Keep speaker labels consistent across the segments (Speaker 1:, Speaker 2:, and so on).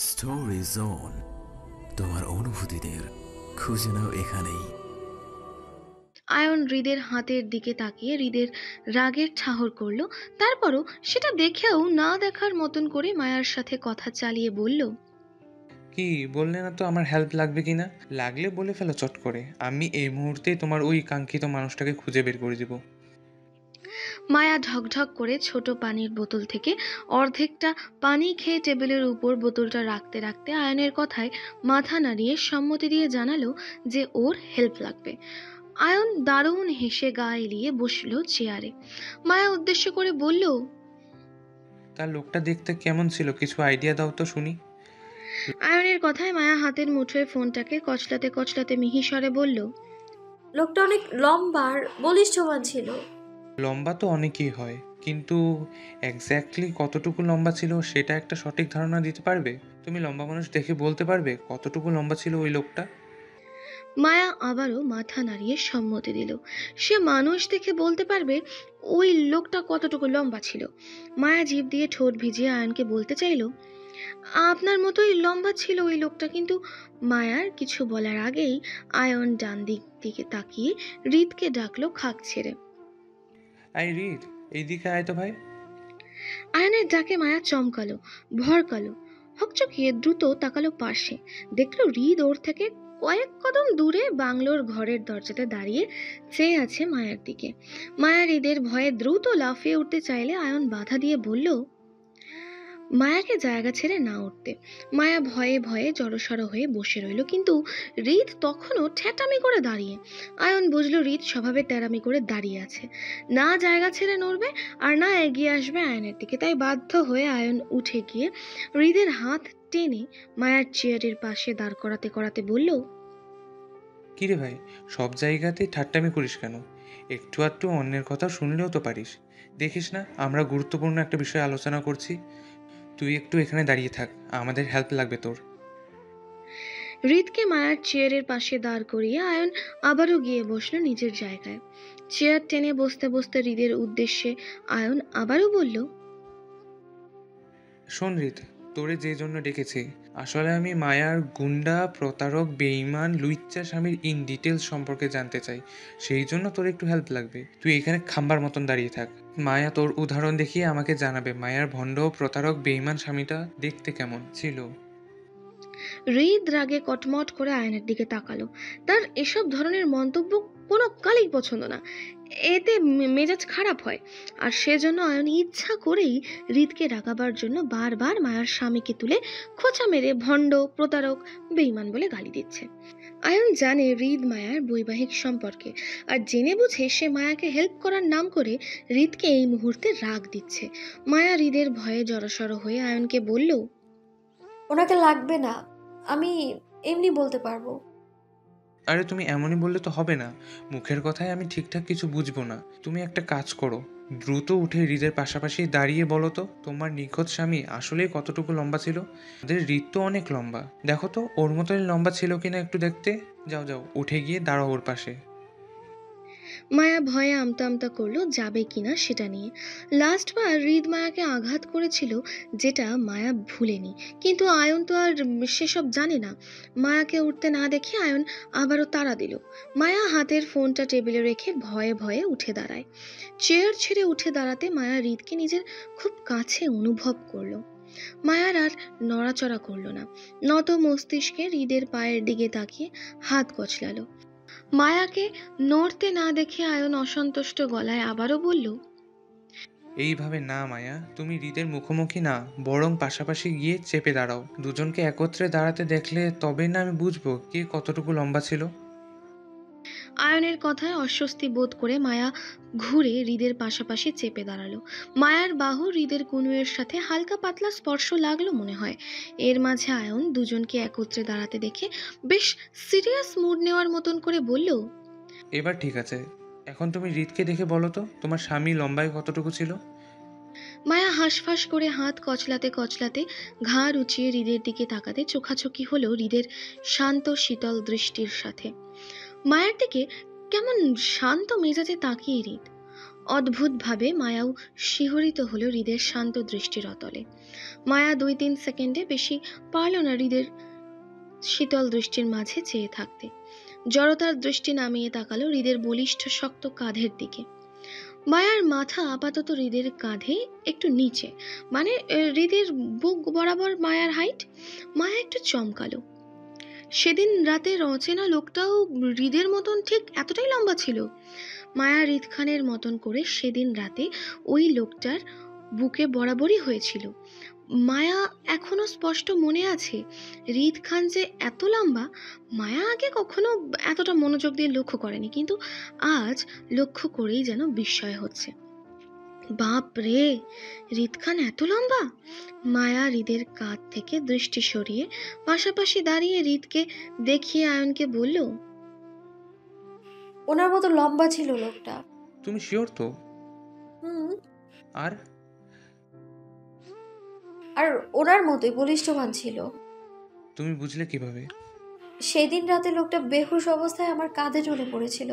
Speaker 1: Story zone, তোমার অনুভূতিদের খুঁজে নাও এখানেই।
Speaker 2: আয়ন হৃদের হাতের দিকে তাকিয়ে হৃদের রাগের ঠাহর করলো। তারপরও সেটা দেখেও না দেখার মতন করে মায়ার সাথে কথা চালিয়ে বলল,
Speaker 3: কি বললে না তো আমার হেল্প লাগবে কি না? লাগলে বলে ফেলো চট করে, আমি এই মুহূর্তেই তোমার ওই কাঙ্ক্ষিত মানুষটাকে খুঁজে বের করে দিব।
Speaker 2: মায়া ঢকঢক করে ছোট পানির বোতল থেকে অর্ধেকটা পানি খেয়ে টেবিলের উপর বোতলটা রাখতে রাখতে আয়নের কথায় মাথা নাড়িয়ে সম্মতি দিয়ে জানালো যে ওর হেল্প লাগবে। আয়ন দারুণ হেসে গা এলিয়ে বসলো চেয়ারে। মায়া উদ্দেশ্য করে বলল,
Speaker 3: তার লোকটা দেখতে কেমন ছিল, কিছু আইডিয়া দাও তো শুনি।
Speaker 2: আয়নের কথায় মায়া হাতের মুঠোয় ফোনটাকে কচলাতে কচলাতে মিহিস্বরে বলল,
Speaker 4: লোকটা অনেক লম্বা আর বলিষ্ঠবান ছিল।
Speaker 3: লম্বা তো অনেকেই হয়, কিন্তু এক্স্যাক্টলি কতটুকু লম্বা ছিল সেটা একটা সঠিক ধারণা দিতে পারবে? তুমি লম্বা মানুষ দেখে বলতে পারবে কতটুকু লম্বা ছিল ওই লোকটা?
Speaker 2: মায়া আবারও মাথা নাড়িয়ে সম্মতি দিল। সে মানুষ দেখে বলতে পারবে ওই লোকটা কতটুকু লম্বা ছিল। মায়া জিভ দিয়ে ঠোঁট ভিজিয়ে আয়নকে বলতে চাইল, আপনার মতোই লম্বা ছিল ওই লোকটা। কিন্তু মায়ার কিছু বলার আগেই আয়ন ডান দিকে তাকিয়ে হৃদকে ডাকলো খাক ছেড়ে।
Speaker 3: আই রিদ, এইদিকে আয় তো ভাই।
Speaker 2: আয়নের ডাকে মায়া চমকালো, ভরকালো, হকচকিয়ে দ্রুত তাকালো পাশে। দেখলো হৃদ ওর থেকে কয়েক কদম দূরে বাংলোর ঘরের দরজাতে দাঁড়িয়ে চেয়ে আছে মায়ের দিকে। মায়া হৃদের ভয়ে দ্রুত লাফিয়ে উঠতে চাইলে আয়ন বাধা দিয়ে বলল, মায়াকে জায়গা ছেড়ে না উঠতে। মায়া ভয়ে ভয়ে জড়সড় হয়ে বসে রইল, কিন্তু হৃদ তখনও ঠেটামি করে দাঁড়িয়ে। আয়ন বুঝলো হৃদ স্বভাবে তেরামি করে দাঁড়িয়ে আছে, না জায়গা ছেড়ে নড়বে আর না এগিয়ে আসবে আয়নের দিকে। তাই বাধ্য হয়ে আয়ন উঠে গিয়ে হৃদের হাত টেনে মায়ার চেয়ারের পাশে দাঁড় করাতে করাতে বলল,
Speaker 3: কিরে ভাই, সব জায়গাতেই ঠাট্টামি করিস কেন? একটু আধটু অন্যের কথা শুনলেও তো পারিস। দেখিস না আমরা গুরুত্বপূর্ণ একটা বিষয় আলোচনা করছি। তুই একটু এখানে দাঁড়িয়ে থাক, আমাদের হেল্প লাগবে তোর।
Speaker 2: হৃদকে মায়ার চেয়ারের পাশে দাঁড় করিয়ে আয়ন আবারও গিয়ে বসলো নিজের জায়গায়। চেয়ার টেনে বসতে বসতে হৃদের উদ্দেশ্যে আয়ন আবারও বলল,
Speaker 3: শোন রিত, তোরে যে জন্য ডেকেছি, আসলে আমি মায়ার গুন্ডা, প্রতারক, বেঈমান, লুইচ্চা স্বামীর ইন ডিটেলস সম্পর্কে জানতে চাই। সেই জন্য তোর একটু হেল্প লাগবে। তুই এখানে খাম্বার মতন দাঁড়িয়ে থাক। মায়া তোর উদাহরণ দেখিয়ে আমাকে জানাবে মায়ার ভণ্ড, প্রতারক, বেঈমান স্বামীটা দেখতে কেমন ছিল।
Speaker 2: হৃদ রাগে কটমট করে আয়নের দিকে তাকালো। তার এসব ধরনের মন্তব্য কোনো কালেই পছন্দ না, এতে মেজাজ খারাপ হয়। আর সেজন্য আয়ন ইচ্ছা করেই হৃদকে রাগাবার জন্য বারবার মায়ার স্বামীকে তুলে খোঁচা মেরে ভণ্ড, প্রতারক, বেঈমান বলে গালি দিচ্ছে। আয়ন জানে হৃদ মায়ার বৈবাহিক সম্পর্কে, আর জেনে বুঝে সে মায়াকে হেল্প করার নাম করে হৃদকে এই মুহূর্তে রাগ দিচ্ছে। মায়া হৃদের ভয়ে জড়সড় হয়ে আয়নকে বলল,
Speaker 4: ওনাকে লাগবে না, আমি এমনি বলতে পারবো।
Speaker 3: আরে তুমি এমনই বললে তো হবে না। মুখের কথায় আমি ঠিকঠাক কিছু বুঝবো না। তুমি একটা কাজ করো, দ্রুত উঠে হৃদের পাশাপাশি দাঁড়িয়ে বলো তো তোমার নিখোঁজ স্বামী আসলেই কতটুকু লম্বা ছিল। ওদের হৃদ তো অনেক লম্বা, দেখো তো ওর মতনই লম্বা ছিল কিনা একটু দেখতে। যাও যাও, উঠে গিয়ে দাঁড়াও ওর পাশে।
Speaker 2: মায়া ভয়ে আমতা আমতা করলো যাবে কিনা সেটা নিয়ে। লাস্টবার হৃদ মায়াকে আঘাত করেছিল, যেটা মায়া ভুলেনি। কিন্তু আয়ন তো আর সেসব জানে না। মায়াকে উঠতে না দেখে আয়ন আবারও তাড়া দিল। মায়া হাতের ফোনটা টেবিলে রেখে ভয়ে ভয়ে উঠে দাঁড়ায়। চেয়ার ছেড়ে উঠে দাঁড়াতে মায়া হৃদকে নিজের খুব কাছে অনুভব করলো। মায়ার আর নড়াচড়া করলো না, নত মস্তিষ্কে হৃদের পায়ের দিকে তাকিয়ে হাত কচলালো। মায়াকে নড়তে না দেখে আয়ন অসন্তুষ্ট গলায় আবারও বলল,
Speaker 3: এইভাবে না মায়া, তুমি হৃদের মুখোমুখি না, বরং পাশাপাশি গিয়ে চেপে দাঁড়াও। দুজনকে একত্রে দাঁড়াতে দেখলে তবেই না আমি বুঝবো কে কতটুকু লম্বা ছিল।
Speaker 2: আয়নের কথায় অস্বস্তি বোধ করে মায়া ঘুরে হৃদের পাশাপাশি চেপে দাঁড়ালো। মায়ার বাহু হৃদের কনুয়ের সাথে হালকা পাতলা স্পর্শ লাগলো মনে হয়। এর মাঝে আয়ন দুজনকে একত্রে দাঁড়াতে দেখে বেশ সিরিয়াস মুড নেওয়ার মতন করে বলল,
Speaker 3: এবার ঠিক আছে, এখন তুমি হৃদকে দেখে বলো তো তোমার স্বামী লম্বায় কতটুকু ছিল।
Speaker 2: মায়া হাঁসফাঁস করে হাত কচলাতে কচলাতে ঘাড় উঁচিয়ে হৃদের দিকে তাকাতে চোখাচোখি হলো হৃদের শান্ত শীতল দৃষ্টির সাথে। মায়ের দিকে কেমন শান্ত মেজাজে তাকিয়ে হৃদ। অদ্ভুতভাবে মায়াও শিহরিত হলো হৃদের শান্ত দৃষ্টির অতলে। মায়া 2-3 সেকেন্ডে বেশি পারল না হৃদের শীতল দৃষ্টির মাঝে চেয়ে থাকতে। জড়তার দৃষ্টি নামিয়ে তাকালো হৃদের বলিষ্ঠ শক্ত কাঁধের দিকে। মায়ার মাথা আপাতত হৃদের কাঁধে একটু নিচে, মানে হৃদের বুক বরাবর মায়ার হাইট। মায়া একটু চমকালো। সেদিন রাতের অচেনা লোকটাও হৃদের মতন ঠিক এতটাই লম্বা ছিল। মায়া হৃদ খানের মতন করে সেদিন রাতে ওই লোকটার বুকে বরাবরই হয়েছিল। মায়া এখনো স্পষ্ট মনে আছে হৃদ খান যে এত লম্বা মায়া আগে কখনো এতটা মনোযোগ দিয়ে লক্ষ্য করেনি, কিন্তু আজ লক্ষ্য করেই যেন বিস্ময় হচ্ছে। বাপ রে, হৃদ খান এত লম্বা! মায়া হৃদের কাঁধ থেকে দৃষ্টি সরিয়ে পাশাপাশি দাঁড়িয়ে হৃদকে দেখিয়ে আয়নকে বলল,
Speaker 4: ওনার মতো লম্বা ছিল লোকটা।
Speaker 3: তুমি শিওর তো?
Speaker 4: হুম।
Speaker 3: আর
Speaker 4: আর ওনার মতোই বলিষ্ঠবান ছিল।
Speaker 3: তুমি বুঝলে কিভাবে?
Speaker 4: সেদিন রাতে লোকটা বেহুশ অবস্থায় আমার কাঁধে ঢলে পড়েছিল।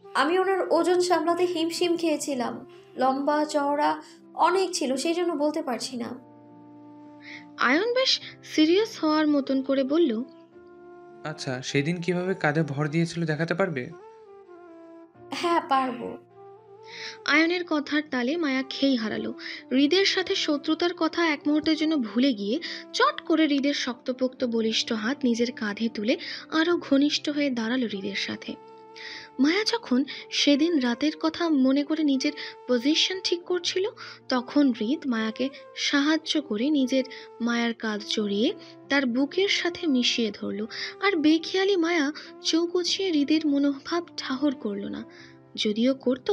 Speaker 4: আমি ওনার ওজন সামলাতে হিমশিম খেয়েছিলাম। লম্বা চওড়া অনেক ছিল, সেই জন্য বলতে পারছি না।
Speaker 2: আয়ন বেশ সিরিয়াস হওয়ার মতন করে বলল,
Speaker 3: আচ্ছা, সেদিন কিভাবে কাঁধে ভর দিয়েছিল দেখাতে পারবে?
Speaker 4: হ্যাঁ, পারবো।
Speaker 2: আয়নের কথার তালে মায়া খেই হারালো। হৃদের সাথে শত্রুতার কথা এক মুহূর্তের জন্য ভুলে গিয়ে চট করে হৃদের শক্তপোক্ত বলিষ্ঠ হাত নিজের কাঁধে তুলে আরো ঘনিষ্ঠ হয়ে দাঁড়ালো হৃদের সাথে। মায়া যখন সেদিন রাতের কথা মনে করে নিজের পজিশন ঠিক করছিল, তখন হৃদ মায়াকে সাহায্য করে নিজের মায়ার কাঁধ জড়িয়ে তার বুকের সাথে মিশিয়ে ধরল। আর বেখেয়ালি মায়া চৌকুচিয়ে হৃদের মনোভাব ঠাহর করল না। যদিও করত,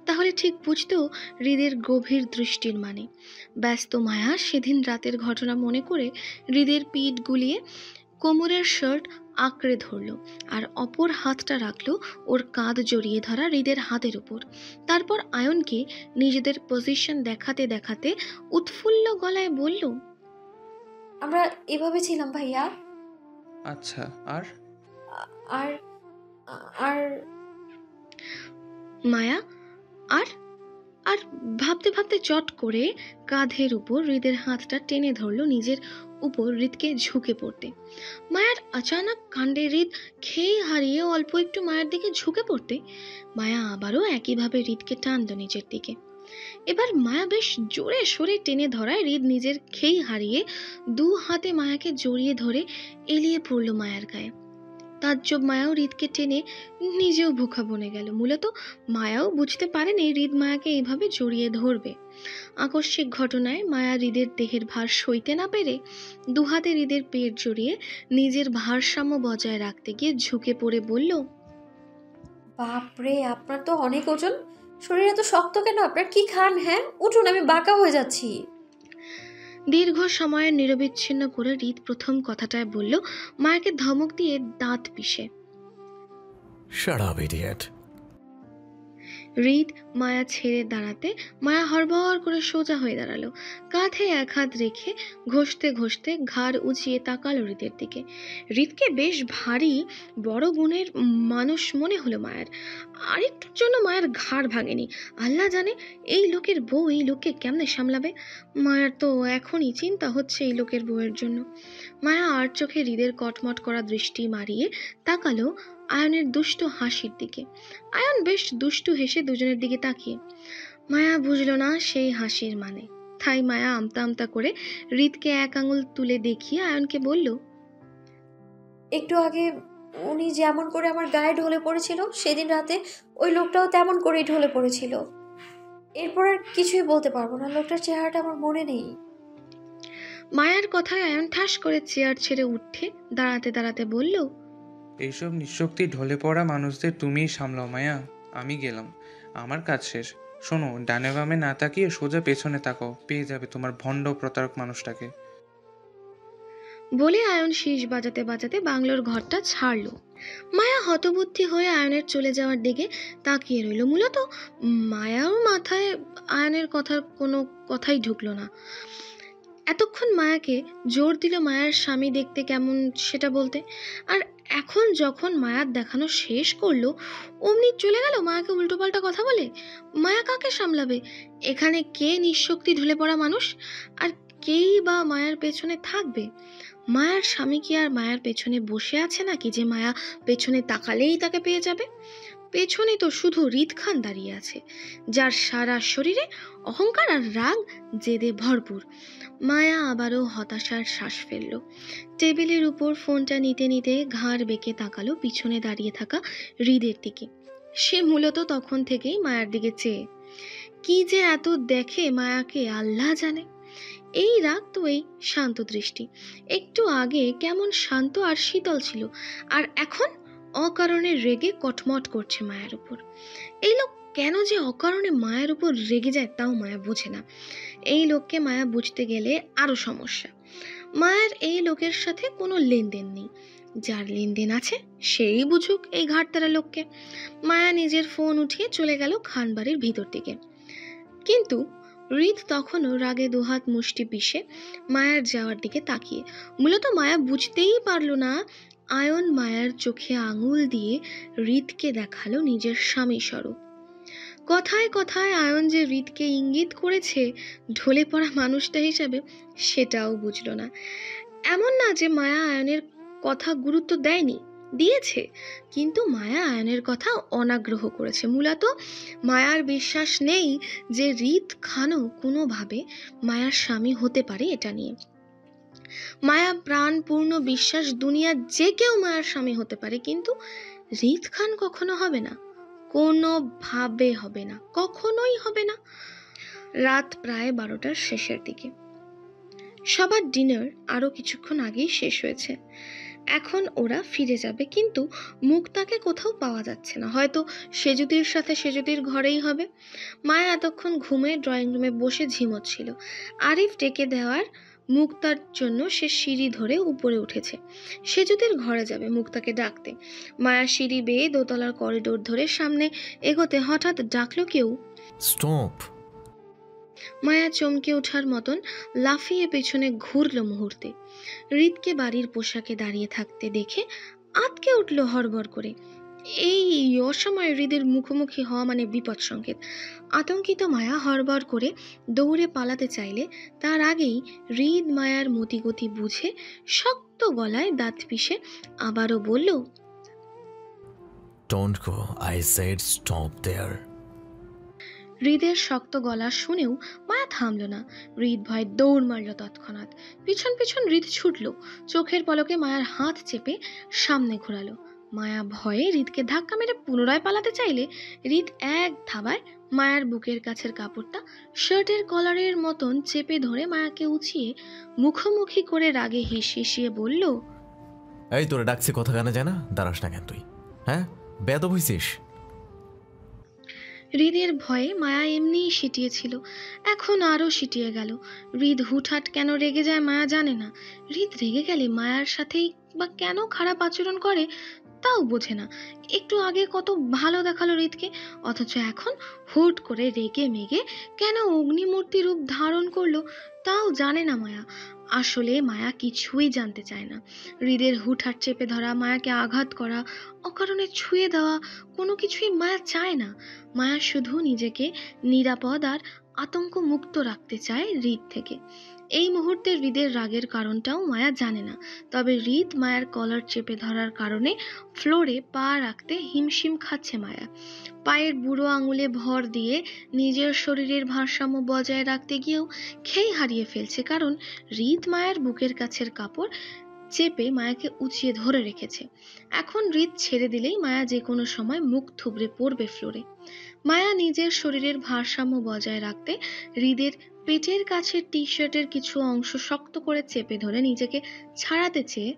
Speaker 2: তাহলে ঠিক বুঝতো হৃদের গভীর দৃষ্টির মানে। ব্যস্ত মায়া সেদিন রাতের ঘটনা মনে করে হৃদের পিঠ গুলিয়ে কোমরের শার্ট আঁকড়ে ধরল, আর অপর হাতটা রাখলো ওর কাঁধ জড়িয়ে ধরা হৃদের হাতের উপর। তারপর আয়নকে নিজেদের পজিশন দেখাতে দেখাতে উৎফুল্ল গলায় বলল,
Speaker 4: আমরা এভাবে ছিলাম ভাইয়া।
Speaker 3: আচ্ছা, আর
Speaker 4: আর আর
Speaker 2: মায়া আর আর ভাবতে ভাবতে চট করে কাঁধের উপর হৃদের হাতটা টেনে ধরল নিজের উপর হৃদকে ঝুঁকে পড়তে। মায়ার আচানক কাণ্ডে হৃদ খেই হারিয়ে অল্প একটু মায়ের দিকে ঝুঁকে পড়তে মায়া আবারও একইভাবে হৃদকে টানল নিজের দিকে। এবার মায়া বেশ জোরে সোরে টেনে ধরায় হৃদ নিজের খেই হারিয়ে দু হাতে মায়াকে জড়িয়ে ধরে এলিয়ে পড়ল মায়ার গায়ে। তাজ্জব মায়াও হৃদকে টেনে নিজেও ভুখা বনে গেল। মূলত মায়াও বুঝতে পারেনি হৃদ মায়াকে এইভাবে জড়িয়ে ধরবে। আকস্মিক ঘটনায় মায়া হৃদের দেহের ভার সইতে না পেরে দুহাতে হৃদের পেট জড়িয়ে নিজের ভারসাম্য বজায় রাখতে গিয়ে ঝুঁকে পড়ে বলল,
Speaker 4: বাপরে, আপনার তো অনেক ওজন। শরীর এত শক্ত কেন? আপনার কি খান? হ্যাঁ, উঠুন, আমি বাঁকা হয়ে যাচ্ছি।
Speaker 2: দীর্ঘ সময়ের নিরবিচ্ছিন্ন করে হৃদ প্রথম কথাটায় বলল, মায়াকে ধমক দিয়ে দাঁত পিষে।
Speaker 1: Shut up, idiot.
Speaker 2: হৃদ মায়া ছেড়ে দাঁড়াতে মায়া হড়বড় করে সোজা হয়ে দাঁড়ালো। কাঁধে এক হাত রেখে ঘষতে ঘষতে ঘাড় উঁচিয়ে তাকালো হৃদের দিকে। হৃদকে বেশ ভারী বড় গুণের মানুষ মনে হলো মায়ার। আরেকটুর জন্য মায়ার ঘাড় ভাঙেনি। আল্লাহ জানে এই লোকের বউ এই লোককে কেমনে সামলাবে। মায়ার তো এখনই চিন্তা হচ্ছে এই লোকের বউয়ের জন্য। মায়া আর চোখে হৃদের কটমট করা দৃষ্টি মারিয়ে তাকালো আয়নের দুষ্ট হাসির দিকে। আয়ন বেশ দুষ্টু হেসে দুজনের দিকে তাকিয়ে। মায়া বুঝল না সেই হাসির মানে। তাই মায়া আমতা আমতা করে হৃদকে এক আঙুল তুলে দেখিয়ে আয়নকে বলল,
Speaker 4: একটু আগে উনি যেমন করে আমার গায়ে ঢলে পড়েছিল, সেদিন রাতে ওই লোকটাও তেমন করেই ঢলে পড়েছিল। এরপর আর কিছুই বলতে পারবো না। লোকটার চেহারাটা আমার মনে নেই।
Speaker 2: মায়ার কথায় আয়ন ঠাস করে চেয়ার ছেড়ে উঠে দাঁড়াতে দাঁড়াতে বলল,
Speaker 3: এইসব নিঃশক্তি ঢলে পড়া মানুষদের তুমিই সামলাও মায়া। আমি গেলাম, আমার কাজ শেষ। শোনো, ডানে বামে না তাকিয়ে সোজা পেছনে তাকাও, পেয়ে যাবে তোমার ভণ্ড প্রতারক মানুষটাকে।
Speaker 2: বলে আয়ন শীষ বাজাতে বাজাতে বাংলোর ঘরটা ছাড়লো। মায়া হতবুদ্ধি হয়ে আয়নের চলে যাওয়ার দিকে তাকিয়ে রইল। মূলত মায়াও মাথায় আয়নের কথার কোনো কথাই ঢুকলো না। এতক্ষণ মায়াকে জোর দিল মায়ার স্বামী দেখতে কেমন সেটা বলতে, আর এখন যখন মায়ার দেখানো শেষ করলো অমনি চলে গেল মায়াকে উল্টোপাল্টা কথা বলে। মায়া কাকে সামলাবে? এখানে কে নিঃশক্তি ঢলে পড়া মানুষ, আর কেই বা মায়ার পেছনে থাকবে? মায়ার স্বামী কি আর মায়ার পেছনে বসে আছে নাকি যে মায়া পেছনে তাকালেই তাকে পেয়ে যাবে? পেছনে তো শুধু হৃদ খান দাঁড়িয়ে আছে, যার সারা শরীরে অহংকার আর রাগ জেদে ভরপুর। মায়া আবারও হতাশার শ্বাস ফেলল। টেবিলের উপর ফোনটা নিতে নিতে ঘাড় বেঁকে তাকালো পিছনে দাঁড়িয়ে থাকা হৃদের দিকে। সে মূলত তখন থেকেই মায়ার দিকে চেয়ে। কি যে এত দেখে মায়াকে আল্লাহ জানে। এই রাগ তো এই শান্ত দৃষ্টি। একটু আগে কেমন শান্ত আর শীতল ছিল, আর এখন অকারণে রেগে কটমট করছে মায়ের উপর। এই লোক কেন যে অকারণে মায়ের উপর রেগে যায় তাও মায়া বোঝে না। এই লোককে মায়া বুঝতে গেলে আরো সমস্যা। মায়ের এই লোকের সাথে কোনো লেনদেন নেই, যার লেনদেন আছে সেই বুঝুক এই ঘাটতারা লোককে। মায়া নিজের ফোন উঠিয়ে চলে গেল খানবাড়ির ভিতর দিকে, কিন্তু হৃদ তখনও রাগে দুহাত মুষ্টি পিষে মায়ার যাওয়ার দিকে তাকিয়ে। মূলত মায়া বুঝতেই পারল না আয়ন মায়ার চোখে আঙুল দিয়ে হৃদকে দেখালো নিজের স্বামী স্বরূপ। কথায় কথায় আয়ন যে হৃদকে ইঙ্গিত করেছে ঢলে পড়া মানুষটা হিসাবে, সেটাও বুঝল না। এমন না যে মায়া আয়নের কথা গুরুত্ব দেয়নি, দিয়েছে, কিন্তু মায়া আয়নের কথা অনাগ্রহ করেছে। মূলত মায়ার বিশ্বাস নেই যে হৃদ খানও কোনোভাবে মায়ার স্বামী হতে পারে এটা নিয়ে। মায়া প্রাণপূর্ণ বিশ্বাস দুনিয়ার যে কেউ মায়ার স্বামী হতে পারে, কিন্তু হৃদ খান কখনো হবে না, কোনোভাবে হবে না, কখনোই হবে না। রাত প্রায় 12টার শেষের দিকে। সবার ডিনার আরো কিছুক্ষণ আগেই শেষ হয়েছে। এখন ওরা ফিরে যাবে, কিন্তু মুক্তাকে কোথাও পাওয়া যাচ্ছে না। হয়তো সেজুদির সাথে সেজুদির ঘরেই হবে। মায়া এতক্ষণ ঘুমে ড্রয়িং রুমে বসে ঝিমোচ্ছিল। আরিফ ডেকে দেওয়ার মুক্তার জন্য সে সিঁড়ি ধরে উপরে উঠেছে। সেজুদির ঘরে যাবে মুক্তাকে ডাকতে। মায়া সিঁড়ি বেয়ে দোতলার করিডোর ধরে সামনে এগোতে হঠাৎ ডাকলো কেউ,
Speaker 1: স্টপ।
Speaker 2: মায়া চমকে ওঠার মতন লাফিয়ে পেছনে ঘুরল মুহূর্তে। হৃদকে বাড়ির পোশাকে দাঁড়িয়ে থাকতে দেখে আঁতকে উঠল হড়বড় করে। এই অসময়ে হৃদের মুখোমুখি হওয়া মানে বিপদ সংকেত। আতঙ্কিত মায়া হড়বড় করে দৌড়ে পালাতে চাইলে তার আগেই হৃদ মায়ার মতিগতি বুঝে শক্ত গলায় দাঁত পিষে আবারও বলল,
Speaker 1: don't go, I said stop there.
Speaker 2: হৃদের শক্ত গলা শুনেও মায়া থামল না। হৃদ ভয় দৌড় মারল তৎক্ষণাৎ। পিছন পিছন হৃদ ছুটল। চোখের পলকে মায়ার হাত চেপে সামনে ঘোরালো। মায়া ভয়ে হৃদকে ধাক্কা মেরে পুনরায় পালাতে চাইলে হৃদ এক ধাবায় মায়ার বুকের কাছের কাপড়টা শার্টের কলারের মতন চেপে ধরে মায়াকে উঁচিয়ে মুখোমুখি করে রাগে হিসিয়ে বলল,
Speaker 1: এই তোরে ডাকছে কথা কানে যায় না, দাঁড়াস না কেন তুই? হ্যাঁ, বেয়াদব হইছিস?
Speaker 2: হৃদের ভয়ে মায়া এমনিই সিটিয়েছিল, এখন আরো সিটিয়ে গেল। হৃদ হুটহাট কেন রেগে যায় মায়া জানে না। হৃদ রেগে গেলে মায়ার সাথেই বা কেন খারাপ আচরণ করে তাও বোঝে না। একটু আগে কত ভালো দেখালো হৃদকে, অথচ এখন হুট করে রেগে মেগে কেন অগ্নিমূর্তি রূপ ধারণ করলো তাও জানে না মায়া। আসলে মায়া কিছুই জানতে চায় না। হৃদের হুটহাট চেপে ধরা, মায়াকে আঘাত করা, অকারণে ছুঁয়ে দেওয়া, কোনো কিছুই মায়া চায় না। মায়া শুধু নিজেকে নিরাপদ আর আতঙ্ক মুক্ত রাখতে চায় হৃদ থেকে। এই মুহূর্তে হৃদের রাগের কারণটাও মায়া জানে না, তবে হৃদ মায়ার কলার চেপে ধরার কারণে ফ্লোরে পা রাখতে হিমশিম খাচ্ছে মায়া। পায়ের বুড়ো আঙুলে ভর দিয়ে নিজের শরীরের ভারসাম্য বজায় রাখতে গিয়েও খেই হারিয়ে ফেলছে, কারণ হৃদ মায়ার বুকের কাছের কাপড় চেপে মায়াকে উঁচিয়ে ধরে রেখেছে। এখন হৃদ ছেড়ে দিলেই মায়া যে কোনো সময় মুখ থুবড়ে পড়বে ফ্লোরে। মায়া নিজের শরীরের ভারসাম্য বজায় রাখতে হৃদের পেটের কাছে টি শার্টের কিছু অংশ শক্ত করে চেপে ধরে নিজেকে ছাড়াতে চেয়ে,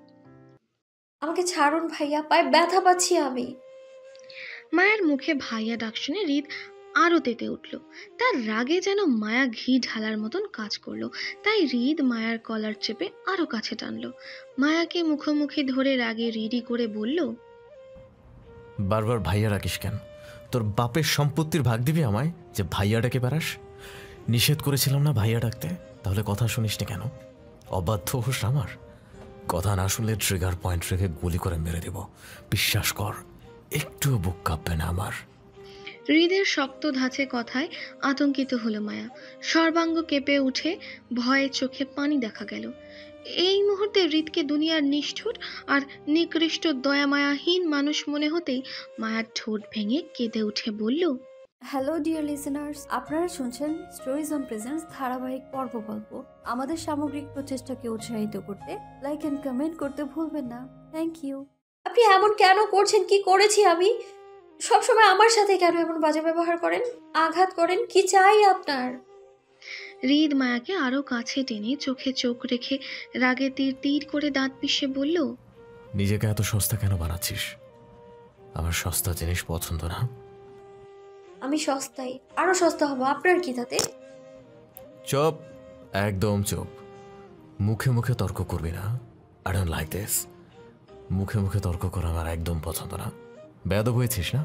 Speaker 4: আমাকে ছাড়ুন ভাইয়া, পায়ে ব্যথা পাচ্ছি আমি।
Speaker 2: মায়ের মুখে ভাইয়া ডাক শুনে হৃদ আরো তেতে উঠল। তার রাগে যেন মায়া ঘি ঢালার মতন কাজ করলো। তাই হৃদ মায়ার কলার চেপে আরো কাছে টানলো। মায়াকে মুখোমুখি ধরে রাগে রিডি করে বলল,
Speaker 1: বারবার ভাইয়া রাখিস কেন? তোর বাপের সম্পত্তির ভাগ দিবি আমায় যে ভাইয়া ডাকে বেড়াস? নিষেধ করেছিলাম না ভাইয়া ডাকতে? তাহলে কথা শুনিসনি কেন? অবাধ্য হোস আমার? কথা না শুনলে ট্রিগার পয়েন্ট রেখে গুলি করে মেরে দেব, বিশ্বাস কর। একটু বুক কাঁপবে না আমার।
Speaker 2: হৃদের শক্ত ধাঁচে কথায় আতঙ্কিত হলো মায়া। সর্বাঙ্গ কেঁপে উঠে ভয়ে চোখে পানি দেখা গেল। এই মুহূর্তে হৃদকে দুনিয়ার নিষ্ঠুর আর নিকৃষ্ট দয়ামায়াহীন মানুষ মনে হতেই মায়ার ঠোঁট ভেঙে কেঁদে উঠে বলল,
Speaker 5: হ্যালো ডিয়ার লিসেনার্স, আপনারা শুনছেন স্টোরিজ অন প্রেজেন্স ধারাবাহিক পর্ব গল্প। আমাদের সামগ্রিক প্রচেষ্টাকে উৎসাহিত করতে লাইক এন্ড কমেন্ট করতে ভুলবেন না। Thank you.
Speaker 4: আপনি এমন কেন করছেন? কি করেছি আমি? সবসময় আমার সাথে কেন এমন বাজে ব্যবহার করেন, আঘাত করেন? কি চাই আপনার?
Speaker 2: হৃদ মায়াকে আরো কাছে টেনে চোখে চোখ রেখে রাগে তীর তীর করে দাঁত পিষে বলল,
Speaker 1: নিজেকে এত সস্তা কেন বানাচ্ছিস? আমার সস্তা জিনিস পছন্দ না।
Speaker 4: আমি সস্তাই, আরো সস্তা হবো, আপনার কি তাতে?
Speaker 1: চুপ, একদম চুপ। মুখে মুখে তর্ক করবি না। I don't like this. মুখে মুখে তর্ক করা আমার একদম পছন্দ না। বেয়াদব হয়েছিস না?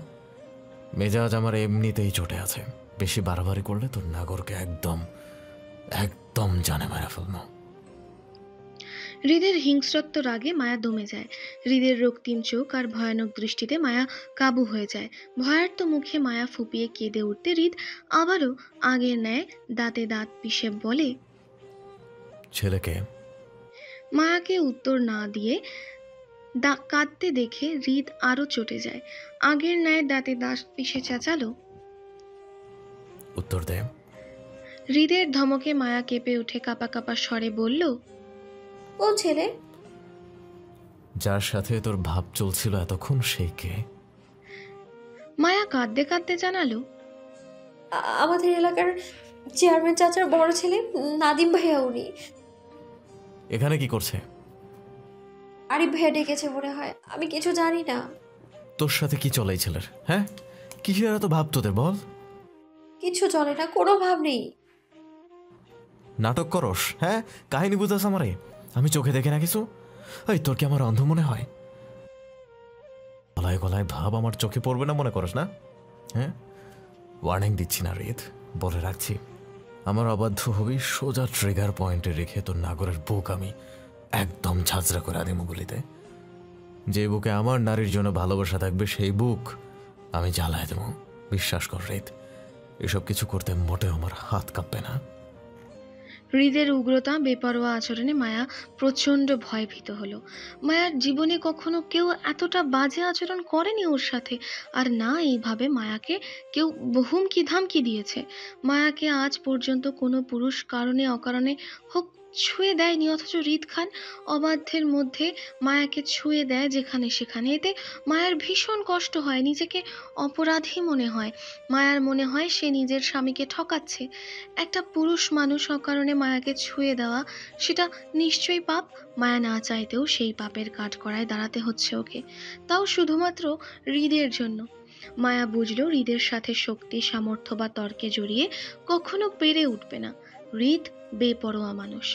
Speaker 1: মেজাজ আমার এমনিতেই চটে আছে, বেশি বাড়াবাড়ি করলে তোর নাগরকে একদম একদম জানে মারা ফেলবো।
Speaker 2: হৃদের হিংস্রত্ব রাগে মায়া দমে যায়। হৃদের রক্তিম চোখ আর ভয়ানক দৃষ্টিতে মায়া কাবু হয়ে যায়। ভয়ার্ত মুখে মায়া ফুপিয়ে কেঁদে উঠতে হৃদ আবারও আগের ন্যায় দাঁতে দাঁত পিষে বলে,
Speaker 1: ছেলেকে
Speaker 2: মায়াকে উত্তর না দিয়ে কাঁদতে দেখে হৃদ আরো চটে যায়। আগের ন্যায় দাঁতে দাঁত পিষে চেঁচালো,
Speaker 1: উত্তর দে।
Speaker 2: হৃদের ধমকে মায়া কেঁপে উঠে কাঁপা কাঁপা স্বরে বলল,
Speaker 4: কোন ছেলে?
Speaker 1: যার সাথে তোর ভাব চলছিল এতক্ষণ সেই কে?
Speaker 2: মায়া কাঁদতে কাঁদতে জানালো,
Speaker 4: আমাদের এলাকার চেয়ারম্যান চাচার বড় ছেলে, নাদিম ভাইয়া। উনি
Speaker 1: এখানে কি করছে?
Speaker 4: আরিফ ভাইয়া ডেকেছে মনে হয়, আমি কিছু জানি না।
Speaker 1: তোর সাথে কি চলে এই ছেলের? হ্যাঁ, কিসের এত ভাব তোদের বল?
Speaker 4: কিছু চলে না, কোনো ভাব নেই।
Speaker 1: নাটক করস? হ্যাঁ, কাহিনী বুঝাস আমারে? আমি চোখে দেখে না কিছু? এই তোর কি আমার অন্ধ মনে হয়? গলায় গলায় ভাব আমার চোখে পড়বে না মনে করস না? হ্যাঁ, ওয়ার্নিং দিচ্ছি না হৃদ, বলে রাখছি। আমার অবাধ্য হবি সোজা ট্রিগার পয়েন্টে রেখে তোর নাগরের বুক আমি একদম ঝাঁঝরা করে আদিম গুলিতে। যে বুকে আমার নারীর জন্য ভালোবাসা থাকবে সেই বুক আমি জ্বালায় দেব, বিশ্বাস কর হৃদ। এসব কিছু করতে মোটেও আমার হাত কাঁপবে না।
Speaker 2: হৃদের উগ্রতা বেপরোয়া আচরণে মায়া প্রচণ্ড ভয়ভীত হলো। মায়ার জীবনে কখনো কেউ এতটা বাজে আচরণ করেনি ওর সাথে, আর না এইভাবে মায়াকে কেউ হুমকি ধামকি দিয়েছে। মায়াকে আজ পর্যন্ত কোনো পুরুষ কারণে অকারণে হোক ছুঁয়ে দেয়নি, অথচ হৃদ খান অবাধ্যের মধ্যে মায়াকে ছুঁয়ে দেয় যেখানে সেখানে। এতে মায়ার ভীষণ কষ্ট হয়, নিজেকে অপরাধী মনে হয়। মায়ার মনে হয় সে নিজের স্বামীকে ঠকাচ্ছে। একটা পুরুষ মানুষ অকারণে মায়াকে ছুঁয়ে দেওয়া, সেটা নিশ্চয়ই পাপ। মায়া না চাইতেও সেই পাপের কাঠগড়ায় দাঁড়াতে হচ্ছে ওকে, তাও শুধুমাত্র হৃদের জন্য। মায়া বুঝলো হৃদের সাথে শক্তি, সামর্থ্য বা তর্কে জড়িয়ে কখনো পেরে উঠবে না। হৃদ বেপরোয়া মানুষ,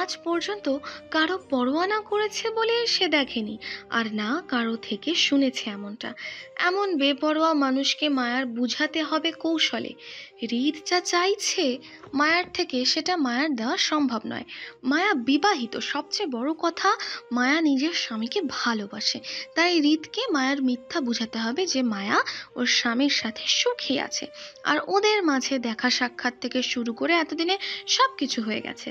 Speaker 2: আজ পর্যন্ত কারো পরোয়া না করেছে বলে সে দেখেনি, আর না কারো থেকে শুনেছে এমনটা। এমন বেপরোয়া মানুষকে মায়ার বুঝাতে হবে কৌশলে। হৃদ যা চাইছে মায়ার থেকে, সেটা মায়ার দেওয়া সম্ভব নয়। মায়া বিবাহিত, সবচেয়ে বড় কথা মায়া নিজের স্বামীকে ভালোবাসে। তাই হৃদকে মায়ার মিথ্যা বুঝাতে হবে যে মায়া ওর স্বামীর সাথে সুখী আছে, আর ওদের মাঝে দেখা সাক্ষাৎ থেকে শুরু করে এতদিনে সব কিছু হয়ে গেছে।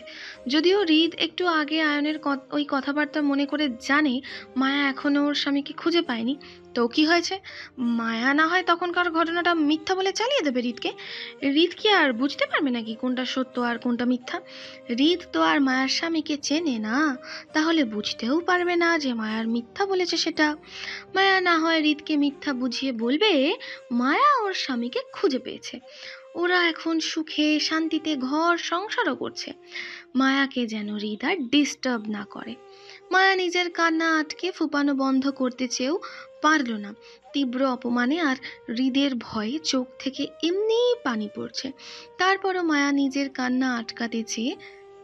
Speaker 2: যদিও হৃদ একটু আগে আয়নের ওই কথাবার্তা মনে করে জানে মায়া এখনো ওর স্বামীকে খুঁজে পায়নি, তো কি হয়েছে? মায়া না হয় তখনকার ঘটনাটা মিথ্যা বলে চালিয়ে দেবে হৃদকে। হৃদ কি আর বুঝতে পারবে নাকি কোনটা সত্য আর কোনটা মিথ্যা? হৃদ তো আর মায়ার স্বামীকে চেনে না, তাহলে বুঝতেও পারবে না যে মায়ার মিথ্যা বলেছে সেটা। মায়া না হয় হৃদকে মিথ্যা বুঝিয়ে বলবে মায়া ওর স্বামীকে খুঁজে পেয়েছে, ওরা এখন সুখে শান্তিতে ঘর সংসারও করছে। মায়াকে যেন হৃদ আর ডিস্টার্ব না করে। মায়া নিজের কান্না আটকে ফুপানো বন্ধ করতে চেয়েও পারল না। তীব্র অপমানে আর হৃদের ভয়ে চোখ থেকে এমনিই পানি পড়ছে। তারপরও মায়া নিজের কান্না আটকাতে চেয়ে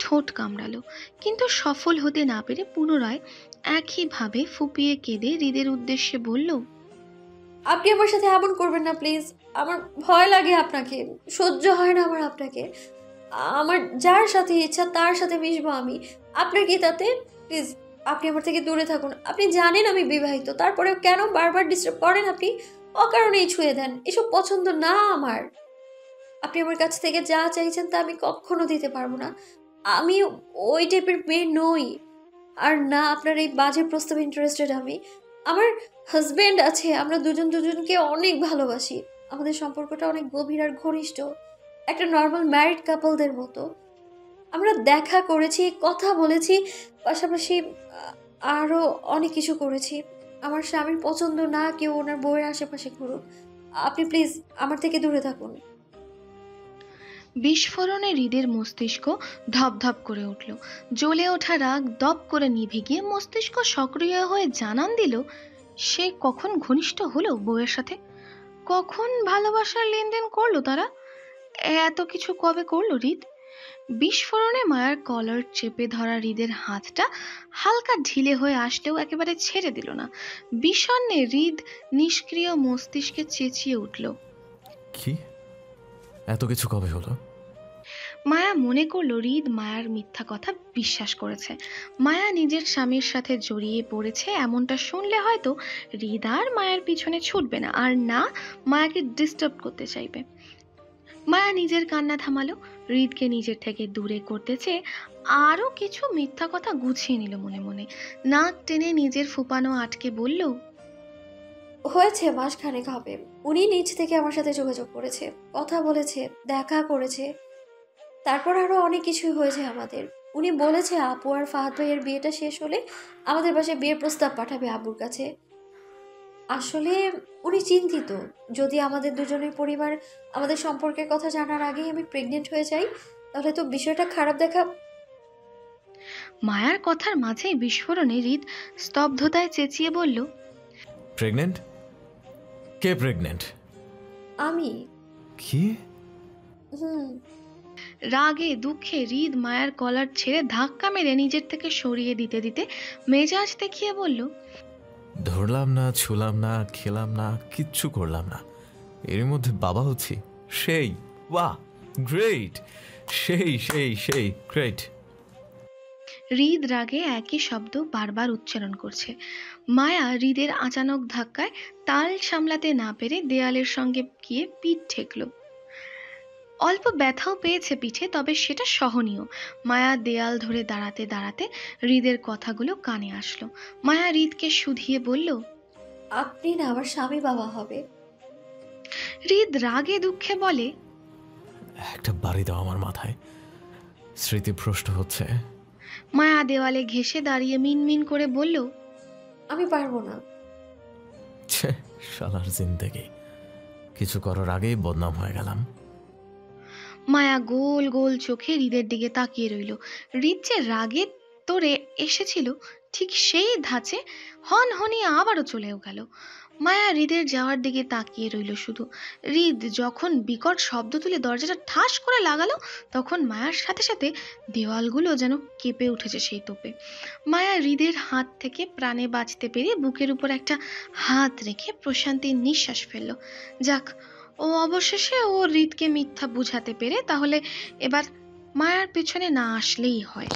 Speaker 2: ঠোঁট কামড়ালো, কিন্তু সফল হতে না পেরে পুনরায় একইভাবে ফুপিয়ে কেঁদে হৃদের উদ্দেশ্যে বলল,
Speaker 4: আপনি আমার সাথে এমন করবেন না প্লিজ। আমার ভয় লাগে আপনাকে, সহ্য হয় না আমার আপনাকে। আমার যার সাথে ইচ্ছা তার সাথে মিশবো আমি। আপনার কি তাতে? প্লিজ আপনি আমার থেকে দূরে থাকুন। আপনি জানেন আমি বিবাহিত, তারপরেও কেন বারবার ডিস্টার্ব করেন? আপনি অকারণেই ছুঁয়ে দেন। এসব পছন্দ না আমার। আপনি আমার কাছ থেকে যা চাইছেন তা আমি কখনো দিতে পারবো না। আমি ওই টাইপের মেয়ে নই। আর না আপনার এই বাজে প্রস্তাবে ইন্টারেস্টেড আমি। আমার হাজবেন্ড আছে, আমরা দুজন দুজনকে অনেক ভালোবাসি। আমাদের সম্পর্কটা অনেক গভীর আর ঘনিষ্ঠ, একটা নর্মাল ম্যারিড কাপলদের মতো। আমরা দেখা করেছি, কথা বলেছি, পাশাপাশি আরও অনেক কিছু করেছি। আমার স্বামীর পছন্দ না কেউ ওনার বউয়ের আশেপাশে ঘুরুক। আপনি প্লিজ আমার থেকে দূরে থাকুন।
Speaker 2: বিস্ফোরণে হৃদের মস্তিষ্ক ধপধপ করে উঠল। জ্বলে ওঠা রাগ দপ করে নিভে গিয়ে মস্তিষ্ক সক্রিয় হয়ে জানান দিল সে কখন ঘনিষ্ঠ হলো বউয়ের সাথে, কখন ভালোবাসার লেনদেন করলো তারা, এত কিছু কবে করলো হৃদ। বিস্ফোরণে মায়ার কলার চেপে ধরা হৃদের হাতটা হালকা ঢিলে হয়ে আসলেও একেবারে ছেড়ে দিল না। বিষণ্ণে হৃদ নিষ্ক্রিয় মস্তিষ্কে চেঁচিয়ে উঠল।
Speaker 1: কি এত কিছু কবে হলো?
Speaker 2: মায়া মনে করলো হৃদ মায়ার মিথ্যা কথা বিশ্বাস করেছে। মায়া নিজের স্বামীর সাথে জড়িয়ে পড়েছে এমনটা শুনলে হয়তো হৃদ আর মায়ের পিছনে ছুটবে না, আর না মায়াকে ডিস্টার্ব করতে চাইবে। মায়া নিজের কান্না থামালো, হৃদকে নিজের থেকে দূরে করতে চেয়ে আরও কিছু মিথ্যা কথা গুছিয়ে নিল মনে মনে। নাক টেনে নিজের ফুপানো আটকে বলল,
Speaker 4: হয়েছে মাসখানেক হবে। উনি নিজ থেকে আমার সাথে যোগাযোগ করেছে, কথা বলেছে, দেখা করেছে। তারপর আরো অনেক কিছুই হয়েছে আমাদের। উনি বলেছে আপু আর ফাহাদ ভাইয়ের বিয়েটা শেষ হলে আমাদের বাসায় বিয়ের প্রস্তাব পাঠাবে আব্বুর কাছে। আসলে উনি চিন্তিত যদি আমাদের দুজনের পরিবার আমাদের সম্পর্কের কথা জানার আগেই আমি প্রেগনেন্ট হয়ে যাই, তাহলে তো বিষয়টা খারাপ দেখা।
Speaker 2: মায়ার কথার মাঝেই বিস্ফোরণে হৃদ স্তব্ধতায় চেঁচিয়ে বলল,
Speaker 1: প্রেগনেন্ট? কে প্রেগনেন্ট?
Speaker 4: আমি।
Speaker 1: কি?
Speaker 4: হুম।
Speaker 2: রাগে দুঃখে হৃদ মায়ার কলার ছেড়ে ধাক্কা মেরে নিজের থেকে সরিয়ে দিতে দিতে মেজাজ দেখিয়ে বলল,
Speaker 1: ধরলাম না, ছুলাম না, খেলাম না, কিচ্ছু করলাম না, এর মধ্যে বাবা হচ্ছি। সেই বাহ, গ্রেট, সেই সেই সেই গ্রেট।
Speaker 2: হৃদ রাগে একই শব্দ বারবার উচ্চারণ করছে। মায়া হৃদের আচানক ধাক্কায় তাল সামলাতে না পেরে দেয়ালের সঙ্গে গিয়ে পিঠ ঠেকল। অল্প ব্যথাও পেয়েছে পিঠে, তবে সেটা সহনীয়। মায়া দেয়াল ধরে দাঁড়াতে দাঁড়াতে হৃদের কথাগুলো কানে আসলো। মায়া হৃদকে শুধিয়ে বলল,
Speaker 4: আপনি না আমার স্বামী বাবা হবে।
Speaker 2: হৃদ রাগে দুঃখে বলে,
Speaker 1: একটা বাড়ি দাও আমার মাথায়, স্মৃতিভ্রষ্ট হচ্ছে।
Speaker 2: মায়া দেওয়ালে ঘেঁষে দাঁড়িয়ে মিনমিন করে বলল,
Speaker 4: আমি পারবো না।
Speaker 1: ছে, শালার জিন্দেগি, কিছু করার আগেই বদনাম হয়ে গেলাম।
Speaker 2: মায়া গোল গোল চোখে হৃদের দিকে তাকিয়ে রইল। হৃদ যে রাগে তোরে এসেছিল ঠিক সেই ধাঁচে হনহনিয়ে আবারও চলেও গেল। মায়া হৃদের যাওয়ার দিকে তাকিয়ে রইল শুধু। হৃদ যখন বিকট শব্দ তুলে দরজাটা ঠাস করে লাগালো, তখন মায়ার সাথে সাথে দেওয়ালগুলো যেন কেঁপে উঠেছে সেই তোপে। মায়া হৃদের হাত থেকে প্রাণে বাঁচতে পেরে বুকের উপর একটা হাত রেখে প্রশান্তির নিঃশ্বাস ফেলল। যাক, ও অবশেষে ও হৃদকে মিথ্যা বুঝাতে পেরে তাহলে এবার মায়ার পেছনে না আসলেই হয়।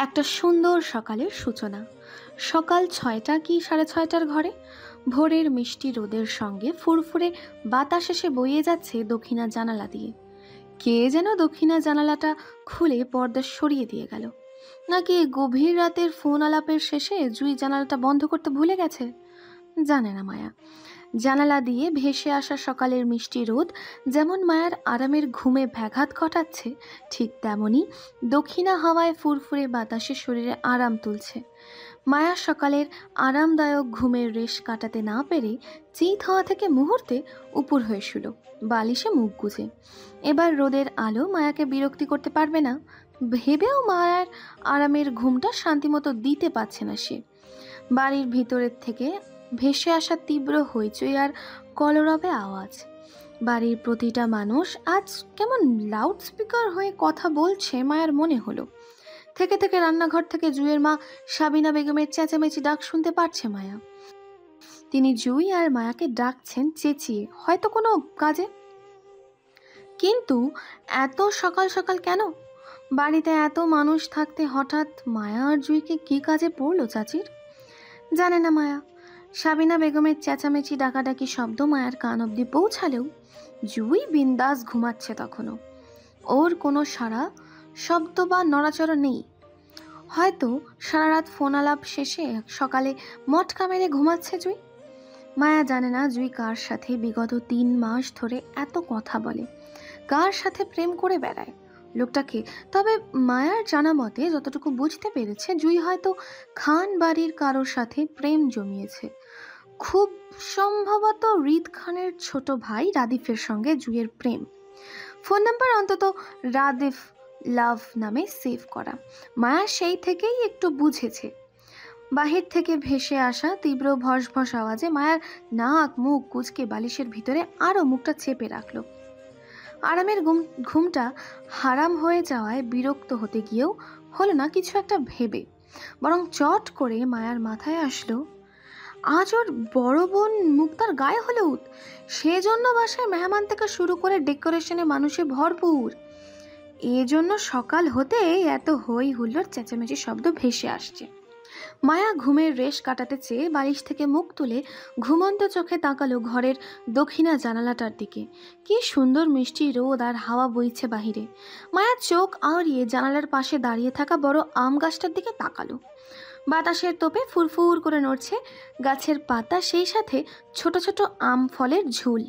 Speaker 2: একটা সুন্দর সকালের সূচনা। সকাল 6টা কি 6:30টার ঘরে। ভোরের মিষ্টি রোদের সঙ্গে ফুরফুরে বাতাস এসে বইয়ে যাচ্ছে দক্ষিণা জানালা দিয়ে। কে যেন দক্ষিণা জানালাটা খুলে পর্দা সরিয়ে দিয়ে গেল, নাকি গভীর রাতের ফোন আলাপের শেষে জুই জানালাটা বন্ধ করতে ভুলে গেছে, জানে না মায়া। জানালা দিয়ে ভেসে আসা সকালের মিষ্টি রোদ যেমন মায়ার আরামের ঘুমে ব্যাঘাত ঘটাচ্ছে, ঠিক তেমনি দক্ষিণা হাওয়ায় ফুরফুরে বাতাসে শরীরে আরাম তুলছে। মায়া সকালের আরামদায়ক ঘুমের রেশ কাটাতে না পেরে চিত হওয়া থেকে মুহূর্তে উপুর হয়ে শুলো, বালিশে মুখ গুজে। এবার রোদের আলো মায়াকে বিরক্তি করতে পারবে না ভেবেও মায়ার আরামের ঘুমটা শান্তিমতো দিতে পারছে না সে। বাড়ির ভিতরের থেকে ভেসে আসা তীব্র হইচই আর কলরবে আওয়াজ। বাড়ির প্রতিটা মানুষ আজ কেমন লাউড স্পিকার হয়ে কথা বলছে মায়ার মনে হলো। থেকে থেকে রান্নাঘর থেকে জুইয়ের মা সাবিনা বেগমের চেঁচামেচি ডাক শুনতে পারছে মায়া। তিনি জুই আর মায়াকে ডাকছেন চেঁচিয়ে, হয়তো কোনো কাজে। কিন্তু এত সকাল সকাল কেন? বাড়িতে এত মানুষ থাকতে হঠাৎ মায়া আর জুইকে কী কাজে পড়লো চাচির? জানে না মায়া। সাবিনা বেগমের চেঁচামেচি ডাকাডাকি শব্দ মায়ার কান অবধি পৌঁছালেও জুই বিন্দাস ঘুমাচ্ছে তখনও। ওর কোনো সারা শব্দ বা নড়াচড়া নেই। হয়তো সারা রাত ফোন আলাপ শেষে সকালে মটকা মেরে ঘুমাচ্ছে জুই। মায়া জানে না জুই কার সাথে বিগত 3 মাস ধরে এত কথা বলে, কার সাথে প্রেম করে বেড়ায় লোকটাকে। তবে মায়ার জানা মতে যতটুকু বুঝতে পেরেছে, জুই হয়তো খান বাড়ির কারোর সাথে প্রেম জমিয়েছে। খুব সম্ভবত রিদ খানের ছোট ভাই রাদিফের সঙ্গে জুইয়ের প্রেম। ফোন নাম্বার অন্তত রাদিফ লাভ নামে সেভ করা। মায়া সেই থেকেই একটু বুঝেছে। বাহির থেকে ভেসে আসা তীব্র ভস ভস আওয়াজে মায়ার নাক মুখ কুঁচকে বালিশের ভিতরে আরও মুখটা চেপে রাখল। আরামের ঘুমটা হারাম হয়ে যাওয়ায় বিরক্ত হতে গিয়েও হলো না কিছু একটা ভেবে, বরং চট করে মায়ার মাথায় আসলো আজ ওর বড় বোন মুক্তার গায়ে হলুদ, সেজন্য বাসায় মেহমান থেকে শুরু করে ডেকোরেশনে মানুষে ভরপুর। এজন্য সকাল হতে এত হই হুল্লোড় চেঁচামেচি শব্দ ভেসে আসছে। মায়া ঘুমের রেশ কাটাতে চেয়ে বালিশ থেকে মুখ তুলে ঘুমন্ত চোখে তাকালো ঘরের দক্ষিণা জানালাটার দিকে। কি সুন্দর মিষ্টি রোদ আর হাওয়া বইছে বাহিরে। মায়া চোখ আওড়িয়ে জানালার পাশে দাঁড়িয়ে থাকা বড় আম গাছটার দিকে তাকালো। বাতাসের তোপে ফুরফুর করে নড়ছে গাছের পাতা, সেই সাথে ছোট ছোট আম ফলের ঝুল।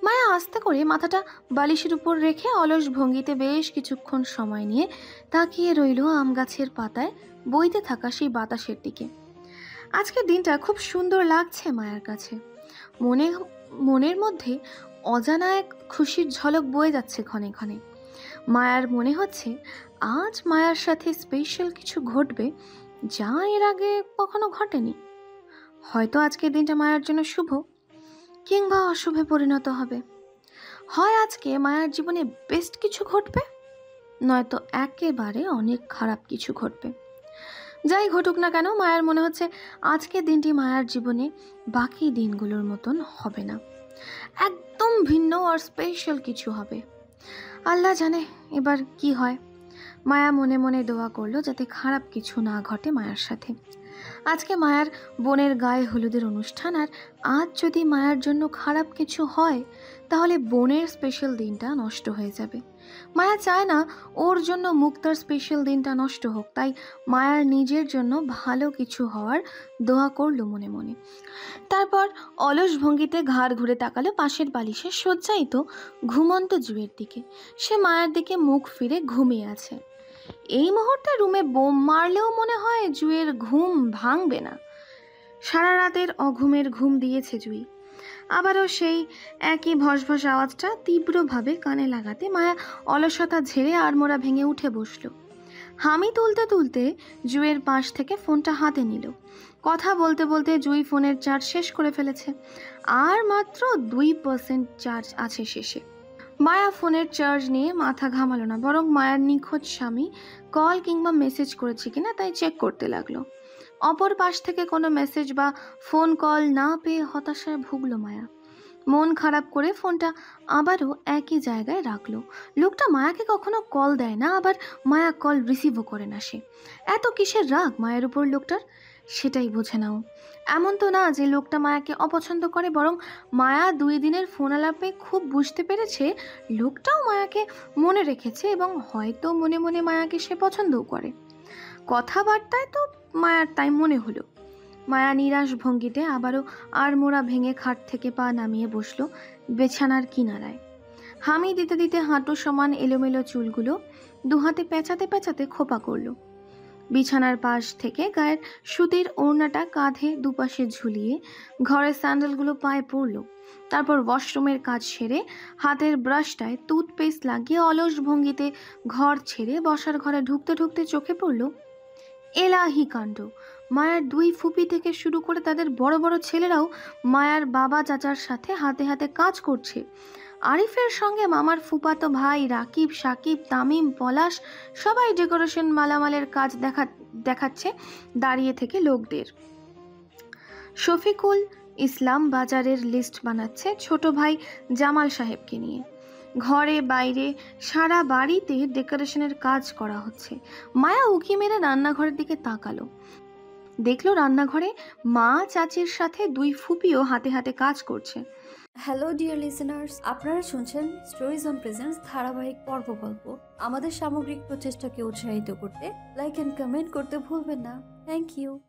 Speaker 2: মায়া আস্তে করে মাথাটা বালিশের উপর রেখে অলস ভঙ্গিতে বেশ কিছুক্ষণ সময় নিয়ে তাকিয়ে রইল আম গাছের পাতায় বইতে থাকা সেই বাতাসের দিকে। আজকের দিনটা খুব সুন্দর লাগছে মায়ার কাছে। মনের মধ্যে অজানা এক খুশির ঝলক বয়ে যাচ্ছে ক্ষণে ক্ষণে। মায়ার মনে হচ্ছে আজ মায়ার সাথে স্পেশাল কিছু ঘটবে, যা এর আগে কখনো ঘটেনি। হয়তো আজকের দিনটা মায়ার জন্য শুভ, কিংবা অশুভে পরিণত হবে। হয় আজকে মায়ার জীবনে বেস্ট কিছু ঘটবে, নয়তো একেবারে অনেক খারাপ কিছু ঘটবে। যাই ঘটুক না কেন, মায়ার মনে হচ্ছে আজকের দিনটি মায়ার জীবনে বাকি দিনগুলোর মতন হবে না, একদম ভিন্ন আর স্পেশাল কিছু হবে। আল্লাহ জানে এবার কি হয়। মায়া মনে মনে দোয়া করলো যাতে খারাপ কিছু না ঘটে মায়ার সাথে। আজকে মায়ার বোনের গায়ে হলুদের অনুষ্ঠান, আর আজ যদি মায়ার জন্য খারাপ কিছু হয় তাহলে বোনের স্পেশাল দিনটা নষ্ট হয়ে যাবে। মায়া চায় না ওর জন্য মুক্তার স্পেশাল দিনটা নষ্ট হোক, তাই মায়ার নিজের জন্য ভালো কিছু হওয়ার দোয়া করলো মনে মনে। তারপর অলস ভঙ্গিতে ঘাড় ঘুরে তাকালো পাশের বালিশে শয্যায়িত ঘুমন্ত জুয়ের দিকে। সে মায়ের দিকে মুখ ফিরে ঘুমিয়ে আছে। এই মুহূর্তে রুমে বোম মারলেও মনে হয় জুয়ের ঘুম ভাঙবে না। সারা রাতের অঘুমের ঘুম দিয়েছে জুই। আবারও সেই একই ভসভস আওয়াজটা তীব্রভাবে কানে লাগাতে মায়া অলসতা ঝেড়ে আড়মোড়া ভেঙে উঠে বসল। হামি তুলতে তুলতে জুয়ের পাশ থেকে ফোনটা হাতে নিল। কথা বলতে বলতে জুই ফোনের চার্জ শেষ করে ফেলেছে। আর মাত্র 2% চার্জ আছে শেষে। মায়া ফোনের চার্জ নিয়ে মাথা ঘামালো না, বরং মায়ার নিখোঁজ স্বামী কল কিংবা মেসেজ করেছে কিনা তাই চেক করতে লাগলো। অপর পাশ থেকে কোনো মেসেজ বা ফোন কল না পেয়ে হতাশায় ভুগল মায়া। মন খারাপ করে ফোনটা আবারও একই জায়গায় রাখলো। লোকটা মায়াকে কখনো কল দেয় না, আবার মায়া কল রিসিভও করে না। সে এত কিসের রাগ মায়ের উপর লোকটার, সেটাই বোঝে নাও। এমন তো না যে লোকটা মায়াকে অপছন্দ করে, বরং মায়া 2 দিনের ফোন আলাপে খুব বুঝতে পেরেছে লোকটাও মায়াকে মনে রেখেছে এবং হয়তো মনে মনে মায়াকে সে পছন্দও করে। কথাবার্তায় তো মায়ার তাই মনে হলো। মায়া নিরাশ ভঙ্গিতে আবারও আড়মোড়া ভেঙে খাট থেকে পা নামিয়ে বসলো বিছানার কিনারায়। হামি দিতে দিতে হাঁটু সমান এলোমেলো চুলগুলো দুহাতে পেঁচাতে পেঁচাতে খোপা করলো। বিছানার পাশ থেকে গায়ের সুতির ওড়নাটা কাঁধে দুপাশে ঝুলিয়ে ঘরের স্যান্ডেলগুলো পায়ে পড়ল। তারপর ওয়াশরুমের কাজ সেরে হাতের ব্রাশটায় টুথপেস্ট লাগিয়ে অলস ভঙ্গিতে ঘর ছেড়ে বসার ঘরে ঢুকতে ঢুকতে চোখে পড়ল এলাহি কাণ্ড। মায়ার 2 ফুপি থেকে শুরু করে তাদের বড় বড় ছেলেরাও মায়ার বাবা চাচার সাথে হাতে হাতে কাজ করছে। আরিফের সঙ্গে মামার ফুপাতো ভাই রাকিব, সাকিব, তামিম, পলাশ সবাই ডেকোরেশন মালামালের কাজ দেখাচ্ছে দাঁড়িয়ে থেকে লোকদের। শফিকুল ইসলাম বাজারের লিস্ট বানাচ্ছে ছোট ভাই জামাল সাহেবকে নিয়ে। ঘরে বাইরে সারা বাড়িতে ডেকোরেশনের কাজ করা হচ্ছে। মায়া উকি মেরে রান্নাঘরের দিকে তাকালো, দেখলো রান্নাঘরে মা চাচির সাথে দুই ফুপিও হাতে হাতে কাজ করছে।
Speaker 5: হ্যালো ডিয়ার লিসেনার্স, আপনারা শুনছেন স্টোরিজ অন প্রেজেন্স ধারাবাহিক পর্ব গল্প। আমাদের সামগ্রিক প্রচেষ্টাকে উৎসাহিত করতে লাইক অ্যান্ড কমেন্ট করতে ভুলবেন না। Thank you.